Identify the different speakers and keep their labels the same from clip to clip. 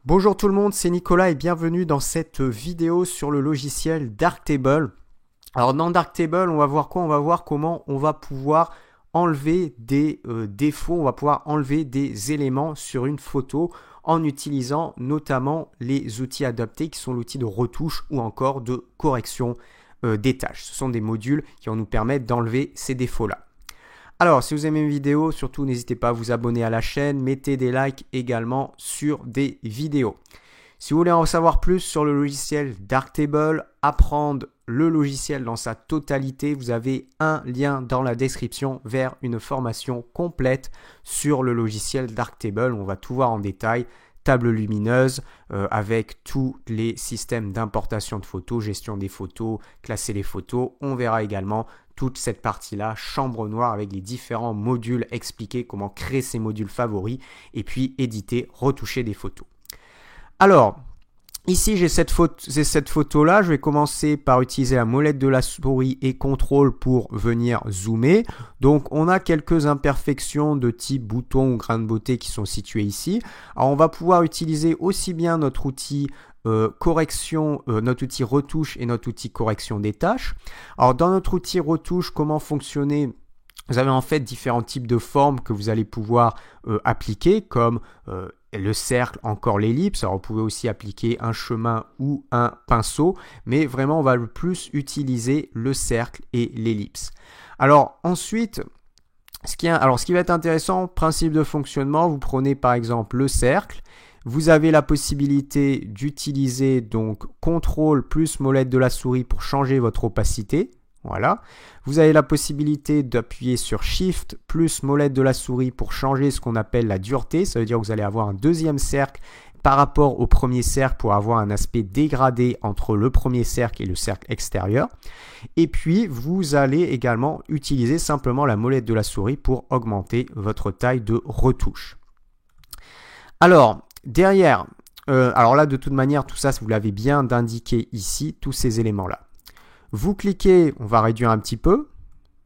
Speaker 1: Bonjour tout le monde, c'est Nicolas et bienvenue dans cette vidéo sur le logiciel Darktable. Alors dans Darktable, on va voir quoi? On va voir comment on va pouvoir enlever des défauts, on va pouvoir enlever des éléments sur une photo en utilisant notamment les outils adaptés qui sont l'outil de retouche ou encore de correction des tâches. Ce sont des modules qui vont nous permettre d'enlever ces défauts-là. Alors, si vous aimez mes vidéos, surtout n'hésitez pas à vous abonner à la chaîne, mettez des likes également sur des vidéos. Si vous voulez en savoir plus sur le logiciel Darktable, apprendre le logiciel dans sa totalité, vous avez un lien dans la description vers une formation complète sur le logiciel Darktable. On va tout voir en détail. Table lumineuse avec tous les systèmes d'importation de photos, gestion des photos, classer les photos. On verra également toute cette partie-là, chambre noire avec les différents modules, expliquer comment créer ces modules favoris et puis éditer, retoucher des photos. Alors, ici j'ai cette photo-là, je vais commencer par utiliser la molette de la souris et CTRL pour venir zoomer. Donc on a quelques imperfections de type bouton ou grain de beauté qui sont situées ici. Alors on va pouvoir utiliser aussi bien notre outil correction, notre outil retouche et notre outil correction des tâches. Alors dans notre outil retouche, comment fonctionner? Vous avez en fait différents types de formes que vous allez pouvoir appliquer comme le cercle, encore l'ellipse. Alors vous pouvez aussi appliquer un chemin ou un pinceau, mais vraiment on va le plus utiliser le cercle et l'ellipse. Alors ensuite, ce qui va être intéressant, principe de fonctionnement, vous prenez par exemple le cercle. Vous avez la possibilité d'utiliser donc CTRL plus molette de la souris pour changer votre opacité. Voilà. Vous avez la possibilité d'appuyer sur Shift plus molette de la souris pour changer ce qu'on appelle la dureté. Ça veut dire que vous allez avoir un deuxième cercle par rapport au premier cercle pour avoir un aspect dégradé entre le premier cercle et le cercle extérieur. Et puis, vous allez également utiliser simplement la molette de la souris pour augmenter votre taille de retouche. Alors, derrière, alors là, de toute manière, tout ça, vous l'avez bien d'indiquer ici, tous ces éléments-là. Vous cliquez, on va réduire un petit peu,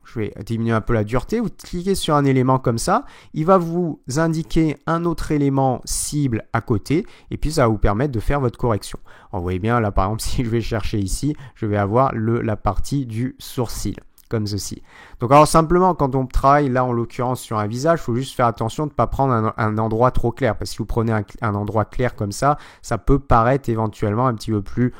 Speaker 1: je vais diminuer un peu la dureté, vous cliquez sur un élément comme ça, il va vous indiquer un autre élément cible à côté, et puis ça va vous permettre de faire votre correction. Alors, vous voyez bien, là par exemple, si je vais chercher ici, je vais avoir la partie du sourcil. Comme ceci. Donc alors simplement quand on travaille là en l'occurrence sur un visage, il faut juste faire attention de ne pas prendre un endroit trop clair, parce que si vous prenez un endroit clair comme ça peut paraître éventuellement un petit peu plus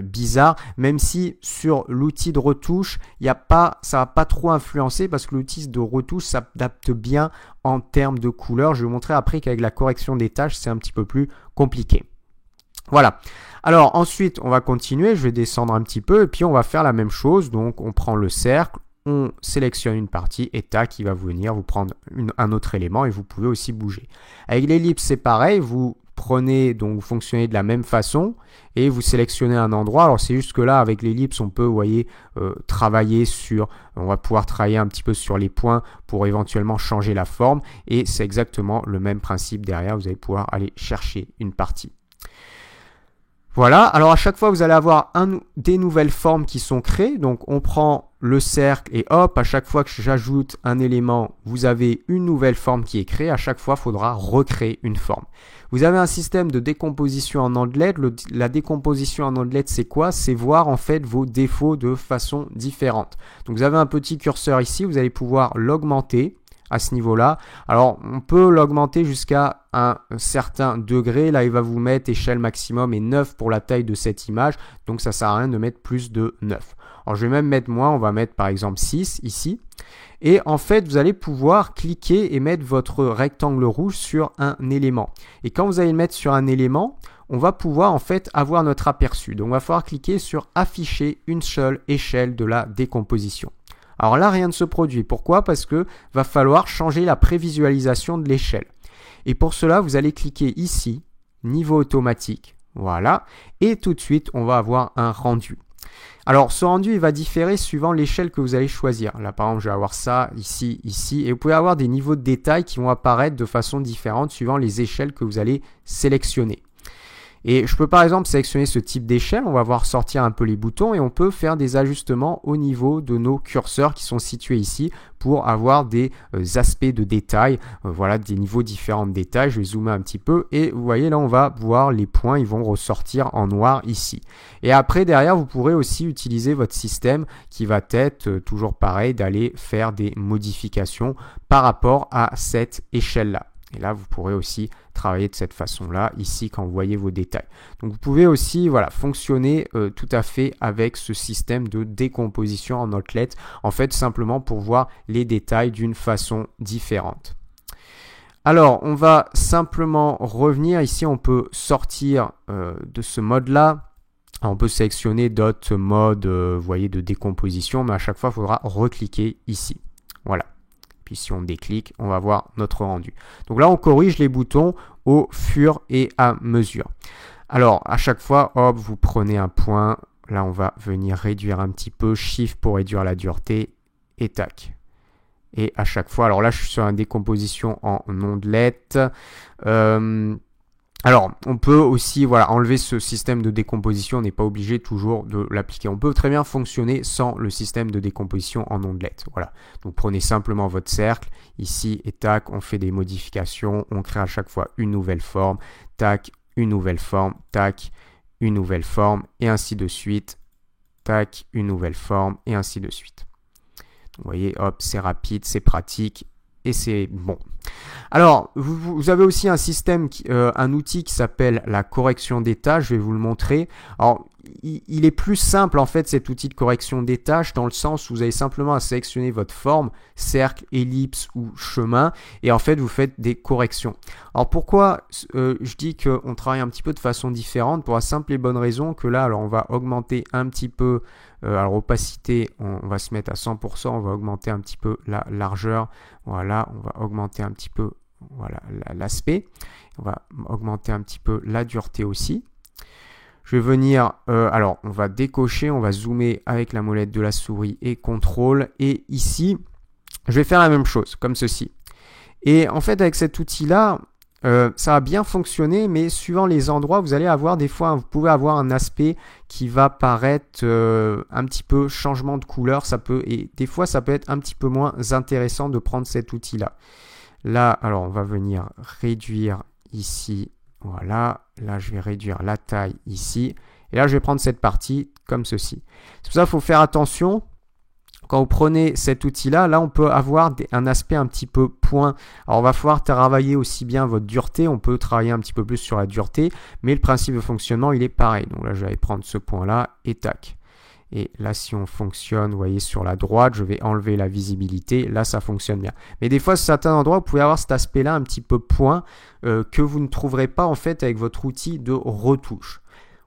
Speaker 1: bizarre, même si sur l'outil de retouche, ça va pas trop influencer parce que l'outil de retouche s'adapte bien en termes de couleur. Je vais vous montrer après qu'avec la correction des tâches, c'est un petit peu plus compliqué. Voilà. Alors ensuite, on va continuer. Je vais descendre un petit peu et puis on va faire la même chose. Donc, on prend le cercle, on sélectionne une partie et tac, il va venir vous prendre un autre élément et vous pouvez aussi bouger. Avec l'ellipse, c'est pareil. Vous prenez, donc vous fonctionnez de la même façon et vous sélectionnez un endroit. Alors, c'est juste que là, avec l'ellipse, on peut, vous voyez, on va pouvoir travailler un petit peu sur les points pour éventuellement changer la forme. Et c'est exactement le même principe derrière. Vous allez pouvoir aller chercher une partie. Voilà, alors à chaque fois vous allez avoir des nouvelles formes qui sont créées, donc on prend le cercle et hop, à chaque fois que j'ajoute un élément, vous avez une nouvelle forme qui est créée, à chaque fois il faudra recréer une forme. Vous avez un système de décomposition en ondelette, la décomposition en ondelette c'est quoi? C'est voir en fait vos défauts de façon différente. Donc vous avez un petit curseur ici, vous allez pouvoir l'augmenter à ce niveau-là. Alors, on peut l'augmenter jusqu'à un certain degré. Là, il va vous mettre échelle maximum et 9 pour la taille de cette image. Donc, ça ne sert à rien de mettre plus de 9. Alors, je vais même mettre moins. On va mettre par exemple 6 ici. Et en fait, vous allez pouvoir cliquer et mettre votre rectangle rouge sur un élément. Et quand vous allez le mettre sur un élément, on va pouvoir en fait avoir notre aperçu. Donc, on va falloir cliquer sur afficher une seule échelle de la décomposition. Alors là, rien ne se produit. Pourquoi? Parce que va falloir changer la prévisualisation de l'échelle. Et pour cela, vous allez cliquer ici, niveau automatique. Voilà. Et tout de suite, on va avoir un rendu. Alors, ce rendu, il va différer suivant l'échelle que vous allez choisir. Là, par exemple, je vais avoir ça ici, ici. Et vous pouvez avoir des niveaux de détail qui vont apparaître de façon différente suivant les échelles que vous allez sélectionner. Et je peux par exemple sélectionner ce type d'échelle, on va voir sortir un peu les boutons et on peut faire des ajustements au niveau de nos curseurs qui sont situés ici pour avoir des aspects de détail, voilà, des niveaux différents de détail. Je vais zoomer un petit peu et vous voyez là on va voir les points, ils vont ressortir en noir ici. Et après derrière vous pourrez aussi utiliser votre système qui va être toujours pareil d'aller faire des modifications par rapport à cette échelle là. Et là, vous pourrez aussi travailler de cette façon-là, ici, quand vous voyez vos détails. Donc, vous pouvez aussi voilà, fonctionner tout à fait avec ce système de décomposition en Outlet, en fait, simplement pour voir les détails d'une façon différente. Alors, on va simplement revenir. Ici, on peut sortir de ce mode-là. On peut sélectionner d'autres modes, vous voyez, de décomposition, mais à chaque fois, il faudra recliquer ici. Voilà. Puis si on déclique, on va voir notre rendu. Donc là, on corrige les boutons au fur et à mesure. Alors, à chaque fois, hop, vous prenez un point. Là, on va venir réduire un petit peu. Shift pour réduire la dureté. Et tac. Et à chaque fois, alors là, je suis sur une décomposition en ondelette. Alors, on peut aussi voilà, enlever ce système de décomposition, on n'est pas obligé toujours de l'appliquer. On peut très bien fonctionner sans le système de décomposition en ondelette. Voilà. Donc, prenez simplement votre cercle, ici, et tac, on fait des modifications, on crée à chaque fois une nouvelle forme, tac, une nouvelle forme, tac, une nouvelle forme, et ainsi de suite, tac, une nouvelle forme, et ainsi de suite. Vous voyez, hop, c'est rapide, c'est pratique, et c'est bon. Alors, vous avez aussi un système, un outil qui s'appelle la correction des tâches. Je vais vous le montrer. Alors, il est plus simple en fait cet outil de correction des tâches dans le sens où vous avez simplement à sélectionner votre forme, cercle, ellipse ou chemin et en fait vous faites des corrections. Alors pourquoi je dis qu'on travaille un petit peu de façon différente? Pour la simple et bonne raison que là, alors on va augmenter un petit peu, alors opacité, on va se mettre à 100%, on va augmenter un petit peu la largeur, voilà, on va augmenter un petit peu voilà, l'aspect, on va augmenter un petit peu la dureté aussi. Je vais venir, alors on va décocher, on va zoomer avec la molette de la souris et contrôle. Et ici, je vais faire la même chose, comme ceci. Et en fait, avec cet outil-là, ça va bien fonctionner, mais suivant les endroits, vous allez avoir des fois, vous pouvez avoir un aspect qui va paraître un petit peu changement de couleur. Et des fois, ça peut être un petit peu moins intéressant de prendre cet outil-là. Là, alors on va venir réduire ici. Voilà, là je vais réduire la taille ici. Et là je vais prendre cette partie comme ceci. C'est pour ça qu'il faut faire attention. Quand vous prenez cet outil-là, là on peut avoir un aspect un petit peu point. Alors on va pouvoir travailler aussi bien votre dureté. On peut travailler un petit peu plus sur la dureté. Mais le principe de fonctionnement il est pareil. Donc là je vais prendre ce point-là et tac. Et là, si on fonctionne, vous voyez, sur la droite, je vais enlever la visibilité. Là, ça fonctionne bien. Mais des fois, sur certains endroits, vous pouvez avoir cet aspect-là un petit peu point que vous ne trouverez pas en fait avec votre outil de retouche.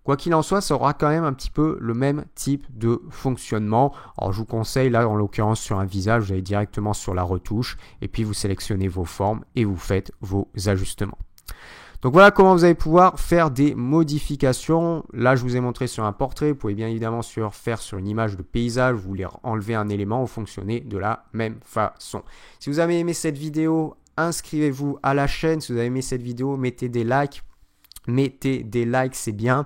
Speaker 1: Quoi qu'il en soit, ça aura quand même un petit peu le même type de fonctionnement. Alors, je vous conseille, là, en l'occurrence, sur un visage, vous allez directement sur la retouche. Et puis, vous sélectionnez vos formes et vous faites vos ajustements. Donc voilà comment vous allez pouvoir faire des modifications. Là, je vous ai montré sur un portrait. Vous pouvez bien évidemment faire sur une image de paysage. Vous voulez enlever un élément, vous fonctionnez de la même façon. Si vous avez aimé cette vidéo, inscrivez-vous à la chaîne. Si vous avez aimé cette vidéo, mettez des likes. Mettez des likes, c'est bien.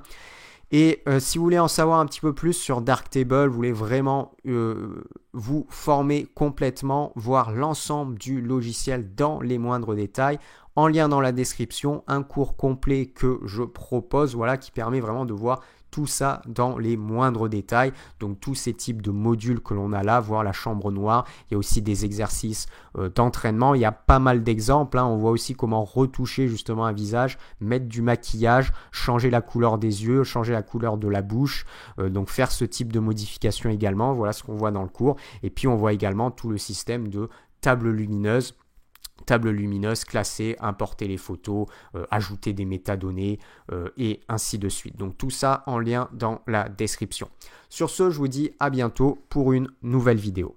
Speaker 1: Et si vous voulez en savoir un petit peu plus sur Darktable, vous voulez vraiment vous former complètement, voir l'ensemble du logiciel dans les moindres détails, en lien dans la description, un cours complet que je propose, voilà, qui permet vraiment de voir tout ça dans les moindres détails. Donc tous ces types de modules que l'on a là, voir la chambre noire. Il y a aussi des exercices d'entraînement. Il y a pas mal d'exemples. On voit aussi comment retoucher justement un visage, mettre du maquillage, changer la couleur des yeux, changer la couleur de la bouche. Donc faire ce type de modification également. Voilà ce qu'on voit dans le cours. Et puis on voit également tout le système de table lumineuse classée, importer les photos, ajouter des métadonnées et ainsi de suite. Donc tout ça en lien dans la description. Sur ce, je vous dis à bientôt pour une nouvelle vidéo.